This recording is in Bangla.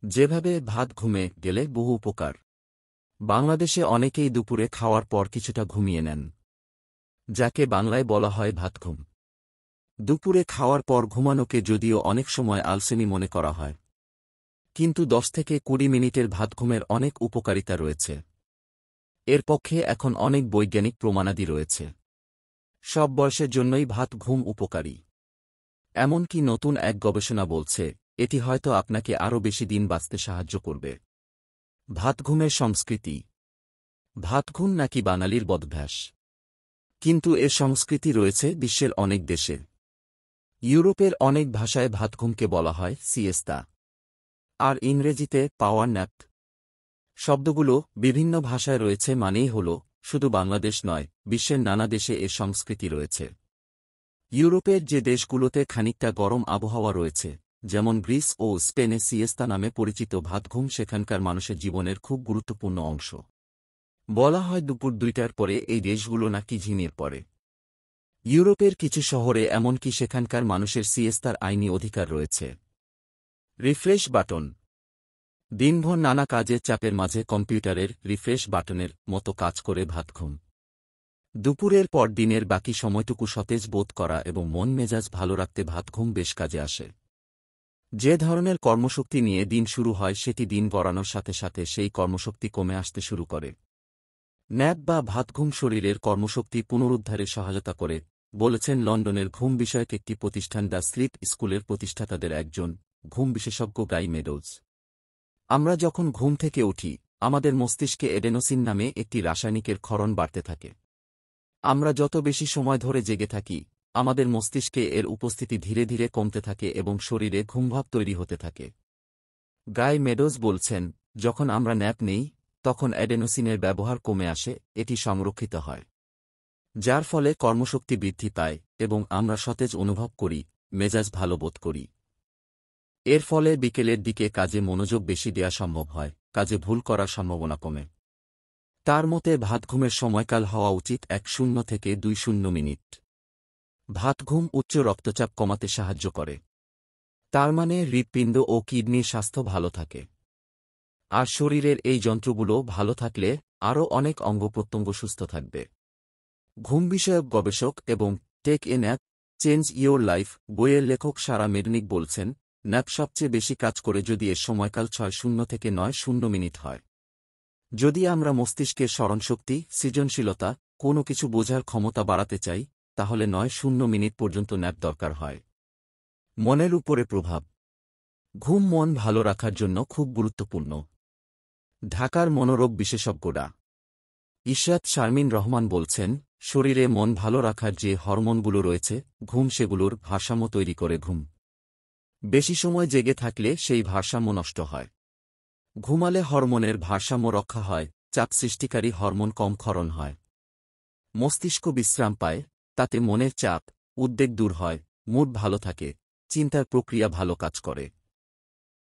যেভাবে ভাত ঘুমে গেলে বহু উপকার। বাংলাদেশে অনেকেই দুপুরে খাওয়ার পর কিছুটা ঘুমিয়ে নেন, যাকে বাংলায় বলা হয় ভাতঘুম। দুপুরে খাওয়ার পর ঘুমানোকে যদিও অনেক সময় আলসেমি মনে করা হয়, কিন্তু 10 থেকে 20 মিনিটের ভাতঘুমের অনেক উপকারিতা রয়েছে। এর পক্ষে এখন অনেক বৈজ্ঞানিক প্রমাণাদি রয়েছে। সব বয়সের জন্যই ভাত ঘুম উপকারী। এমনকি নতুন এক গবেষণা বলছে, এটি হয়তো আপনাকে আরও বেশি দিন বাঁচতে সাহায্য করবে। ভাতঘুমের সংস্কৃতি। ভাতঘুম নাকি বাঙালির বদভ্যাস? কিন্তু এর সংস্কৃতি রয়েছে বিশ্বের অনেক দেশে। ইউরোপের অনেক ভাষায় ভাতঘুমকে বলা হয় সিয়েস্তা, আর ইংরেজিতে পাওয়ার ন্যাপ। শব্দগুলো বিভিন্ন ভাষায় রয়েছে মানেই হল, শুধু বাংলাদেশ নয়, বিশ্বের নানা দেশে এর সংস্কৃতি রয়েছে। ইউরোপের যে দেশগুলোতে খানিকটা গরম আবহাওয়া রয়েছে, যেমন গ্রিস ও স্পেনে, সিয়েস্তা নামে পরিচিত ভাতঘুম সেখানকার মানুষের জীবনের খুব গুরুত্বপূর্ণ অংশ। বলা হয় দুপুর 2টার পরে এই দেশগুলো নাকি ঝিমিয়ে পড়ে। ইউরোপের কিছু শহরে এমনকি সেখানকার মানুষের সিয়েস্তার আইনি অধিকার রয়েছে। Refresh button. দিনভর নানা কাজের চাপের মাঝে কম্পিউটারের রিফ্রেশ বাটনের মতো কাজ করে ভাতঘুম। দুপুরের পর দিনের বাকি সময়টুকু সতেজ বোধ করা এবং মন মেজাজ ভালো রাখতে ভাতঘুম বেশ কাজে আসে। যে ধরনের কর্মশক্তি নিয়ে দিন শুরু হয় সেটি দিন গড়ানোর সাথে সাথে সেই কর্মশক্তি কমে আসতে শুরু করে। ন্যাপ বা ভাতঘুম শরীরের কর্মশক্তি পুনরুদ্ধারে সহায়তা করে, বলেছেন লন্ডনের ঘুম বিষয়ক একটি প্রতিষ্ঠান দ্য স্লিপ স্কুলের প্রতিষ্ঠাতাদের একজন, ঘুম বিশেষজ্ঞ গাই মেডোজ। আমরা যখন ঘুম থেকে উঠি, আমাদের মস্তিষ্কে এডেনোসিন নামে একটি রাসায়নিকের ক্ষরণ বাড়তে থাকে। আমরা যত বেশি সময় ধরে জেগে থাকি, আমাদের মস্তিষ্কে এর উপস্থিতি ধীরে ধীরে কমতে থাকে এবং শরীরে ঘুমভাব তৈরি হতে থাকে। গাই মেডোজ বলছেন, যখন আমরা ন্যাপ নেই, তখন অ্যাডেনোসিনের ব্যবহার কমে আসে, এটি সংরক্ষিত হয়, যার ফলে কর্মশক্তি বৃদ্ধি পায় এবং আমরা সতেজ অনুভব করি, মেজাজ ভালো বোধ করি। এর ফলে বিকেলের দিকে কাজে মনোযোগ বেশি দেয়া সম্ভব হয়, কাজে ভুল করার সম্ভাবনা কমে। তার মতে ভাতঘুমের সময়কাল হওয়া উচিত 10 থেকে 20 মিনিট। ভাতঘুম উচ্চ রক্তচাপ কমাতে সাহায্য করে। তার মানে হৃৎপিণ্ড ও কিডনির স্বাস্থ্য ভালো থাকে। আর শরীরের এই যন্ত্রগুলো ভালো থাকলে আরও অনেক অঙ্গপ্রত্যঙ্গ সুস্থ থাকবে। ঘুম বিষয়ক গবেষক এবং take a nap, change your life বইয়ের লেখক সারা মেডনিক বলছেন, ন্যাপ সবচেয়ে বেশি কাজ করে যদি এর সময়কাল 60 থেকে 90 মিনিট হয়। যদি আমরা মস্তিষ্কের স্মরণশক্তি, সৃজনশীলতা, কোনো কিছু বোঝার ক্ষমতা বাড়াতে চাই, তাহলে 90 মিনিট পর্যন্ত ন্যাপ দরকার হয়। মনের উপরে প্রভাব। ঘুম মন ভালো রাখার জন্য খুব গুরুত্বপূর্ণ। ঢাকার মনোরোগ বিশেষজ্ঞ ডা. ইশরাত শারমিন রহমান বলছেন, শরীরে মন ভালো রাখার যে হরমোনগুলো রয়েছে, ঘুম সেগুলোর ভারসাম্য তৈরি করে। ঘুম বেশি সময় জেগে থাকলে সেই ভারসাম্য নষ্ট হয়। ঘুমালে হরমোনের ভারসাম্য রক্ষা হয়, চাপ সৃষ্টিকারী হরমোন কম ক্ষরণ হয়, মস্তিষ্ক বিশ্রাম পায়, তাতে মনের চাপ, উদ্বেগ দূর হয়, মুড ভালো থাকে, চিন্তার প্রক্রিয়া ভালো কাজ করে।